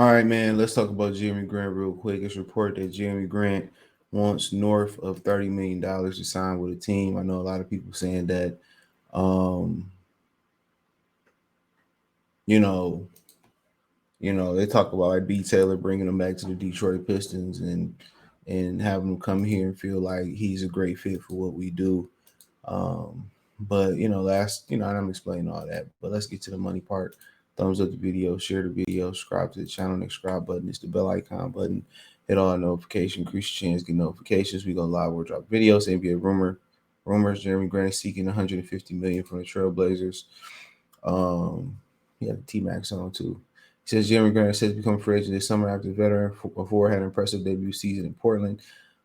All right, man. Let's talk about Jeremy Grant real quick. It's reported that Jeremy Grant wants north of $30 million to sign with a team. I know a lot of people saying that, um, you know, they talk about like B. Taylor bringing him back to the Detroit Pistons and having him come here and feel like he's a great fit for what we do. Um, but and I'm explaining all that. But let's get to the money part. Thumbs up the video, share the video, subscribe to the channel. Next subscribe button is the bell icon button. Hit all notifications, increase your chance, get notifications. We go live, we'll drop videos. NBA rumors. Jeremy Grant is seeking 150 million from the Trailblazers. He had the T Max on too. He says Jeremy Grant says become a free agent this summer after the veteran before had an impressive debut season in Portland.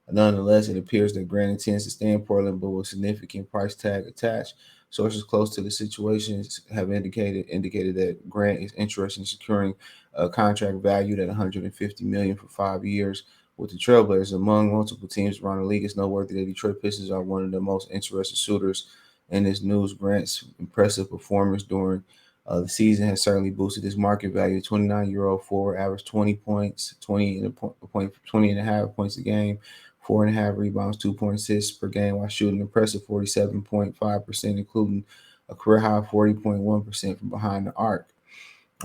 Nonetheless, it appears that Grant intends to stay in Portland, but with significant price tag attached. Sources close to the situations have indicated that Grant is interested in securing a contract valued at 150 million for 5 years with the Trailblazers. Among multiple teams around the league, it's noteworthy that Detroit Pistons are one of the most interested suitors in this news. Grant's impressive performance during the season has certainly boosted his market value. 29-year-old forward averaged 20 points, 20 and a half points a game, 4.5 rebounds, 2.6 per game, while shooting impressive 47.5%, including a career high of 40.1% from behind the arc.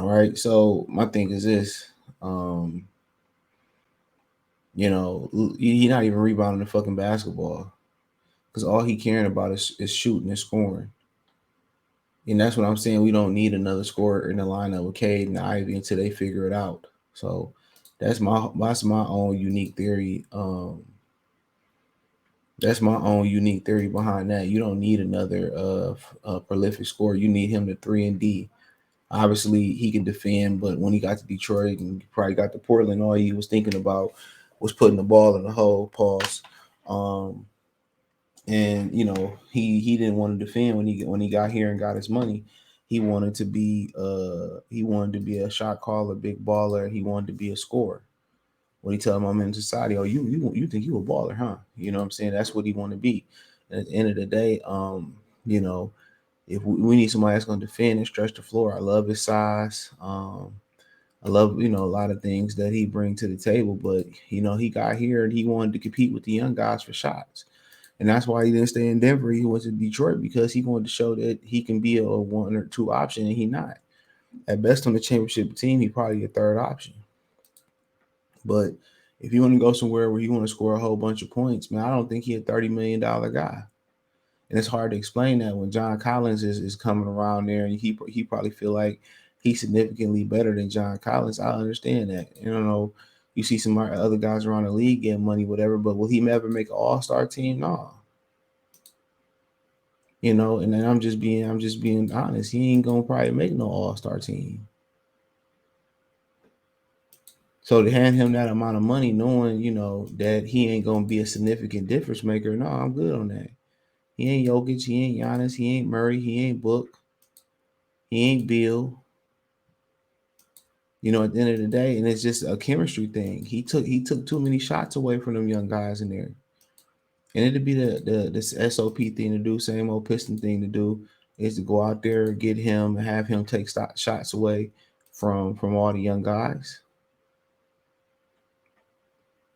All right. So my thing is this. Um, he's not even rebounding the fucking basketball because all he caring about is shooting and scoring. And that's what I'm saying. We don't need another scorer in the lineup with Cade and Ivy until they figure it out. So that's my own unique theory. That's my own unique theory behind that. You don't need another prolific scorer. You need him to 3 and D. Obviously, he can defend, but when he got to Detroit and probably got to Portland, all he was thinking about was putting the ball in the hole. Pause. Um, and he didn't want to defend when he got here and got his money. He wanted to be a shot caller, big baller. He wanted to be a scorer. When he tell him I'm in society, oh, you think you a baller, huh? You know what I'm saying? That's what he want to be. And at the end of the day, you know, if we need somebody that's gonna defend and stretch the floor. I love his size. I love a lot of things that he bring to the table, but he got here and he wanted to compete with the young guys for shots. And that's why he didn't stay in Denver. He went to Detroit because he wanted to show that he can be a one or two option, and he not. At best on the championship team, he probably a third option. But if you want to go somewhere where you want to score a whole bunch of points, man, I don't think he's a $30 million guy. And it's hard to explain that when John Collins is coming around there and he probably feel like he's significantly better than John Collins. I understand that. You see some other guys around the league getting money, whatever, but will he ever make an all-star team? No. And then I'm just being honest. He ain't gonna probably make no all-star team. So to hand him that amount of money, knowing that he ain't gonna be a significant difference maker, no, I'm good on that. He ain't Jokic, he ain't Giannis, he ain't Murray, he ain't Book, he ain't Bill. At the end of the day, and it's just a chemistry thing. He took too many shots away from them young guys in there, and it'd be the this SOP thing to do, same old Piston thing to do, is to go out there, get him, and have him take shots away from all the young guys.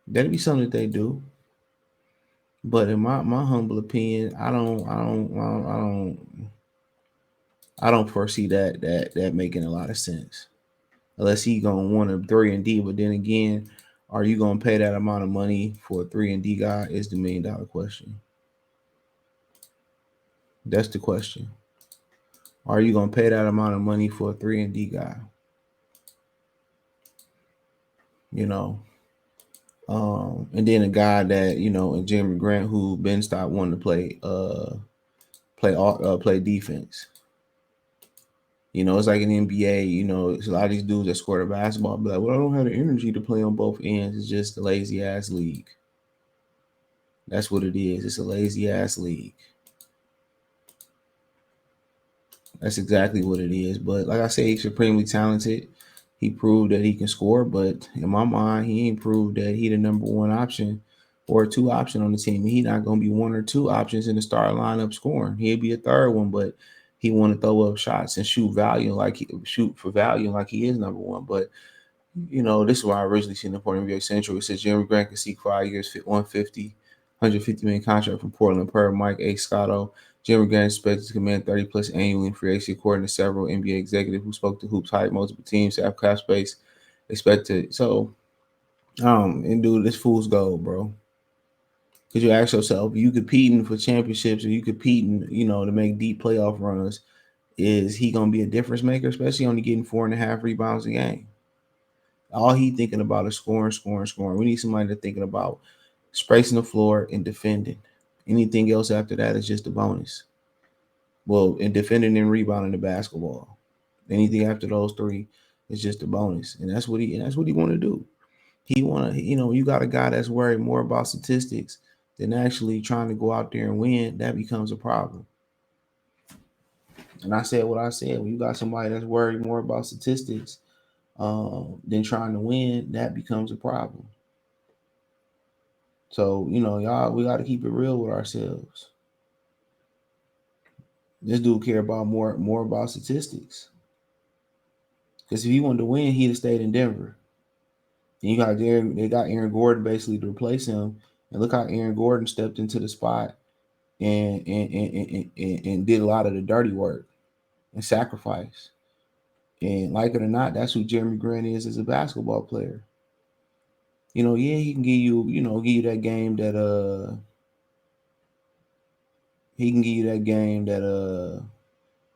That'd be something that they do. But in my humble opinion, I don't foresee that making a lot of sense. Unless he gonna want a 3 and D, but then again, are you gonna pay that amount of money for a 3 and D guy? Is the $1 million question. That's the question. Are you gonna pay that amount of money for a 3 and D guy? You know, and then a guy that and Jeremy Grant who been stopped wanting to play defense. It's like an NBA. It's a lot of these dudes that score the basketball, but like, well, I don't have the energy to play on both ends. It's just a lazy ass league. That's what it is. It's a lazy ass league. That's exactly what it is. But like I say, he's supremely talented. He proved that he can score, but in my mind, he ain't proved that he the number one option or a two option on the team. He not gonna be one or two options in the starting lineup scoring. He'll be a third one, but he want to throw up shots and shoot for value like he is number one. But This is why I originally seen the point of NBA Central. It says Jerami Grant can seek 5 years, 150 million contract from Portland per Mike A. Scotto. Jerami Grant is expected to command 30 plus annually in free agency, according to several NBA executives who spoke to Hoops Hype. Multiple teams have cap space expected. So, and dude, this fool's gold, bro. Because you ask yourself, you competing for championships or you competing, to make deep playoff runs, is he gonna be a difference maker, especially only getting 4.5 rebounds a game? All he thinking about is scoring, scoring, scoring. We need somebody that's thinking about spacing the floor and defending. Anything else after that is just a bonus. Well, and defending and rebounding the basketball. Anything after those three is just a bonus, and that's what he want to do. He want to, you got a guy that's worried more about statistics than actually trying to go out there and win. That becomes a problem. And I said what I said. When you got somebody that's worried more about statistics than trying to win, that becomes a problem. So, y'all, we got to keep it real with ourselves. This dude care about more about statistics. Because if he wanted to win, he'd have stayed in Denver. And they got Aaron Gordon basically to replace him. And look how Aaron Gordon stepped into the spot and did a lot of the dirty work and sacrifice. And like it or not, that's who Jerami Grant is as a basketball player. Yeah, he can give you that game that he can give you that game that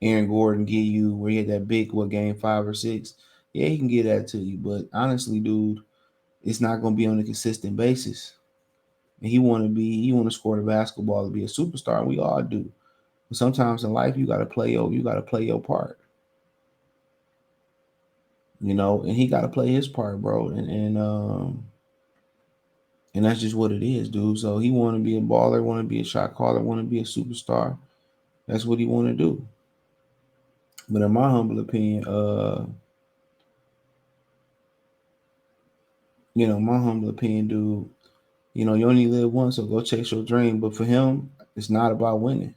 Aaron Gordon give you where he had that big game 5 or 6. Yeah, he can get that to you, but honestly, dude, it's not gonna be on a consistent basis. And he want to score the basketball to be a superstar. And we all do. But sometimes in life, you gotta play your part. And he gotta play his part, bro. And that's just what it is, dude. So he want to be a baller, want to be a shot caller, want to be a superstar. That's what he want to do. But in my humble opinion, dude, you only live once, so go chase your dream. But for him, it's not about winning.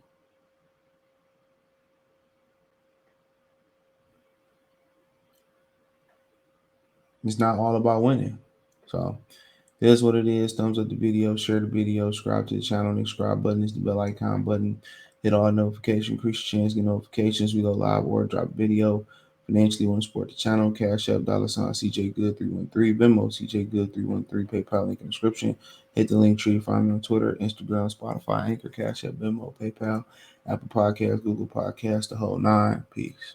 It's not all about winning. So here's what it is. Thumbs up the video, share the video, subscribe to the channel. The subscribe button is the bell icon button. Hit all notifications, increase your chance, get notifications. We go live or drop a video. Financially want to support the channel. Cash App, $ CJ Good 313, Venmo CJ Good 313, PayPal link in the description. Hit the link tree. Find me on Twitter, Instagram, Spotify, Anchor, Cash App, Venmo, PayPal, Apple Podcasts, Google Podcasts, the whole nine. Peace.